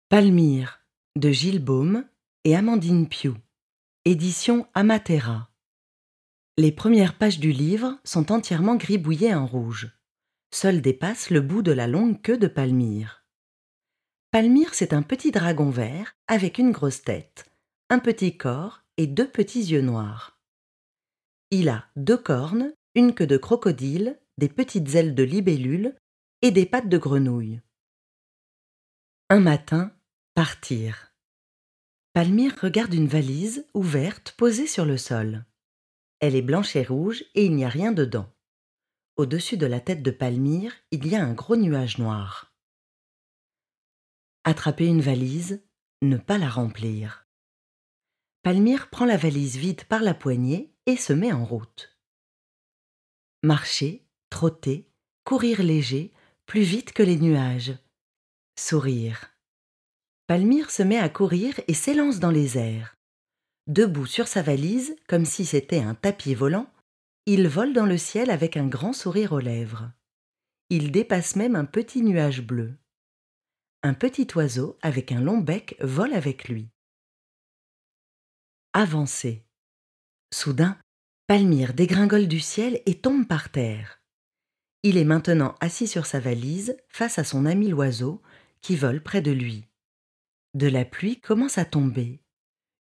Palmyre de Gilles Baume et Amandine Piou, édition Amatera. Les premières pages du livre sont entièrement gribouillées en rouge. Seul dépasse le bout de la longue queue de Palmyre. Palmyre, c'est un petit dragon vert avec une grosse tête, un petit corps et deux petits yeux noirs. Il a deux cornes, une queue de crocodile, des petites ailes de libellule et des pattes de grenouille. Un matin, partir. Palmyre regarde une valise ouverte posée sur le sol. Elle est blanche et rouge et il n'y a rien dedans. Au-dessus de la tête de Palmyre, il y a un gros nuage noir. Attraper une valise, ne pas la remplir. Palmyre prend la valise vide par la poignée et se met en route. Marcher, trotter, courir léger, plus vite que les nuages. Sourire. Palmyre se met à courir et s'élance dans les airs. Debout sur sa valise, comme si c'était un tapis volant, il vole dans le ciel avec un grand sourire aux lèvres. Il dépasse même un petit nuage bleu. Un petit oiseau avec un long bec vole avec lui. Avancer. Soudain, Palmyre dégringole du ciel et tombe par terre. Il est maintenant assis sur sa valise face à son ami l'oiseau qui vole près de lui. De la pluie commence à tomber.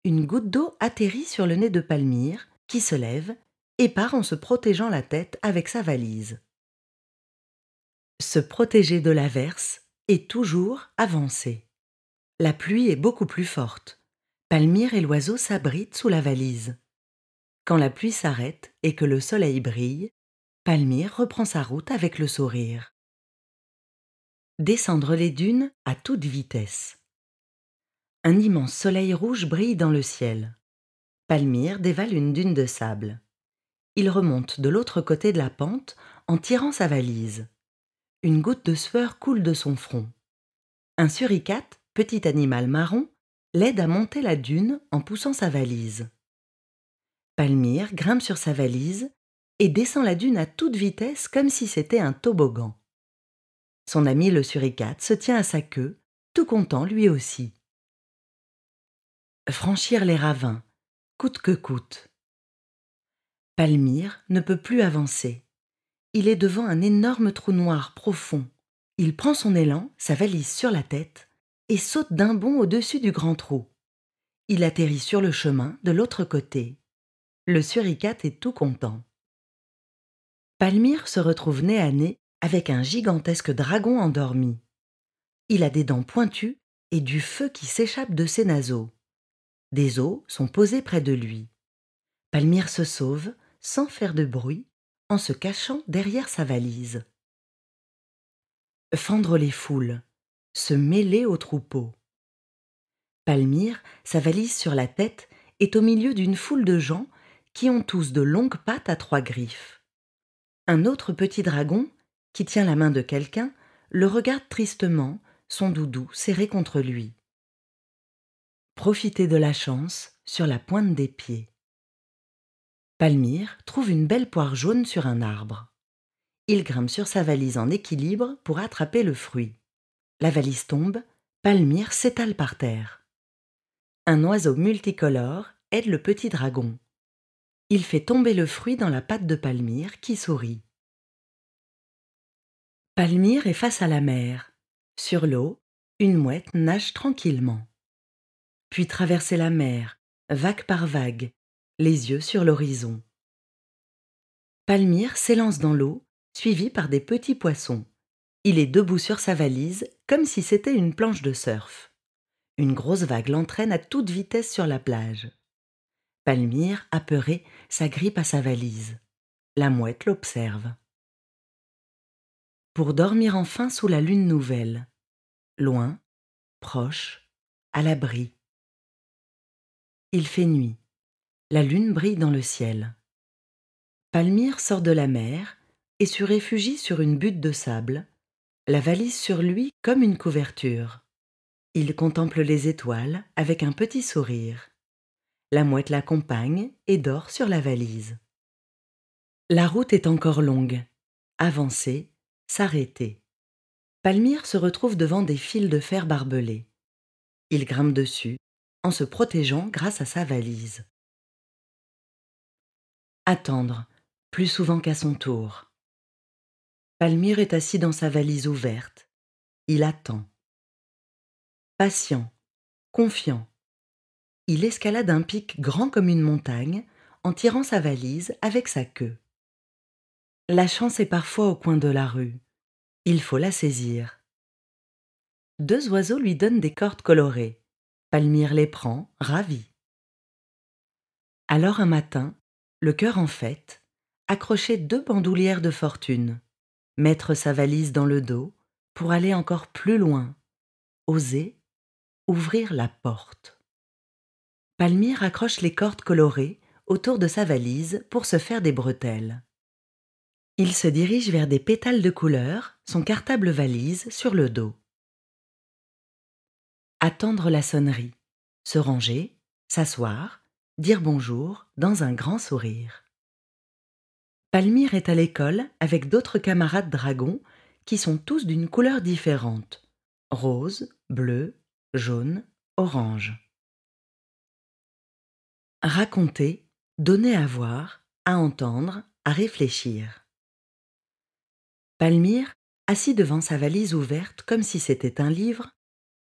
Une goutte d'eau atterrit sur le nez de Palmyre qui se lève et part en se protégeant la tête avec sa valise. Se protéger de l'averse et toujours avancer. La pluie est beaucoup plus forte. Palmyre et l'oiseau s'abritent sous la valise. Quand la pluie s'arrête et que le soleil brille, Palmyre reprend sa route avec le sourire. Descendre les dunes à toute vitesse. Un immense soleil rouge brille dans le ciel. Palmyre dévale une dune de sable. Il remonte de l'autre côté de la pente en tirant sa valise. Une goutte de sueur coule de son front. Un suricate, petit animal marron, l'aide à monter la dune en poussant sa valise. Palmyre grimpe sur sa valise et descend la dune à toute vitesse comme si c'était un toboggan. Son ami le suricate se tient à sa queue, tout content lui aussi. Franchir les ravins, coûte que coûte. Palmyre ne peut plus avancer. Il est devant un énorme trou noir profond. Il prend son élan, sa valise sur la tête, et saute d'un bond au-dessus du grand trou. Il atterrit sur le chemin de l'autre côté. Le suricate est tout content. Palmyre se retrouve nez à nez avec un gigantesque dragon endormi. Il a des dents pointues et du feu qui s'échappe de ses naseaux. Des os sont posés près de lui. Palmyre se sauve, sans faire de bruit, en se cachant derrière sa valise. Fendre les foules, se mêler au troupeau. Palmyre, sa valise sur la tête, est au milieu d'une foule de gens qui ont tous de longues pattes à trois griffes. Un autre petit dragon, qui tient la main de quelqu'un, le regarde tristement, son doudou serré contre lui. Profiter de la chance sur la pointe des pieds. Palmyre trouve une belle poire jaune sur un arbre. Il grimpe sur sa valise en équilibre pour attraper le fruit. La valise tombe, Palmyre s'étale par terre. Un oiseau multicolore aide le petit dragon. Il fait tomber le fruit dans la patte de Palmyre qui sourit. Palmyre est face à la mer. Sur l'eau, une mouette nage tranquillement. Puis traverser la mer, vague par vague, les yeux sur l'horizon. Palmyre s'élance dans l'eau, suivi par des petits poissons. Il est debout sur sa valise, comme si c'était une planche de surf. Une grosse vague l'entraîne à toute vitesse sur la plage. Palmyre, apeurée, s'agrippe à sa valise. La mouette l'observe. Pour dormir enfin sous la lune nouvelle. Loin, proche, à l'abri. Il fait nuit. La lune brille dans le ciel. Palmyre sort de la mer et se réfugie sur une butte de sable, la valise sur lui comme une couverture. Il contemple les étoiles avec un petit sourire. La mouette l'accompagne et dort sur la valise. La route est encore longue. Avancer, s'arrêter. Palmyre se retrouve devant des fils de fer barbelés. Il grimpe dessus, en se protégeant grâce à sa valise. Attendre, plus souvent qu'à son tour. Palmyre est assis dans sa valise ouverte. Il attend. Patient, confiant. Il escalade un pic grand comme une montagne en tirant sa valise avec sa queue. La chance est parfois au coin de la rue. Il faut la saisir. Deux oiseaux lui donnent des cordes colorées. Palmyre les prend, ravi. Alors un matin, le cœur en fête, accrocher deux bandoulières de fortune, mettre sa valise dans le dos pour aller encore plus loin, oser ouvrir la porte. Palmyre accroche les cordes colorées autour de sa valise pour se faire des bretelles. Il se dirige vers des pétales de couleur, son cartable valise sur le dos. Attendre la sonnerie, se ranger, s'asseoir, dire bonjour dans un grand sourire. Palmyre est à l'école avec d'autres camarades dragons qui sont tous d'une couleur différente: rose, bleu, jaune, orange. Raconter, donner à voir, à entendre, à réfléchir. Palmyre, assis devant sa valise ouverte comme si c'était un livre,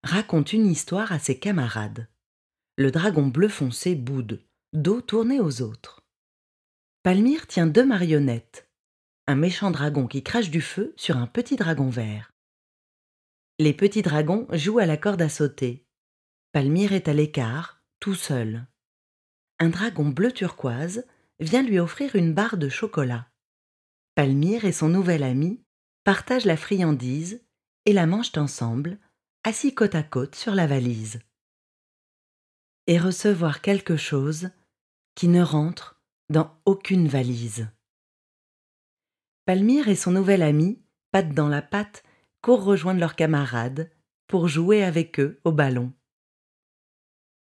raconte une histoire à ses camarades. Le dragon bleu foncé boude, dos tourné aux autres. Palmyre tient deux marionnettes, un méchant dragon qui crache du feu sur un petit dragon vert. Les petits dragons jouent à la corde à sauter. Palmyre est à l'écart, tout seul. Un dragon bleu turquoise vient lui offrir une barre de chocolat. Palmyre et son nouvel ami partagent la friandise et la mangent ensemble, assis côte à côte sur la valise. Et recevoir quelque chose qui ne rentre dans aucune valise. Palmyre et son nouvel ami, patte dans la patte, courent rejoindre leurs camarades pour jouer avec eux au ballon.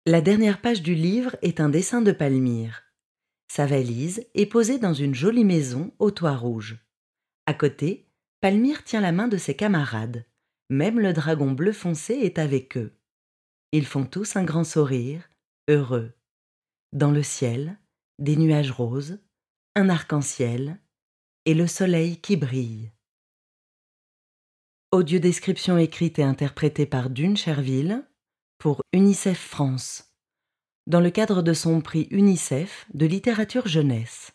La dernière page du livre est un dessin de Palmyre. Sa valise est posée dans une jolie maison au toit rouge. À côté, Palmyre tient la main de ses camarades. Même le dragon bleu foncé est avec eux. Ils font tous un grand sourire, heureux. Dans le ciel, des nuages roses, un arc-en-ciel et le soleil qui brille. Audiodescription écrite et interprétée par Dune Cherville pour UNICEF France, dans le cadre de son prix UNICEF de littérature jeunesse.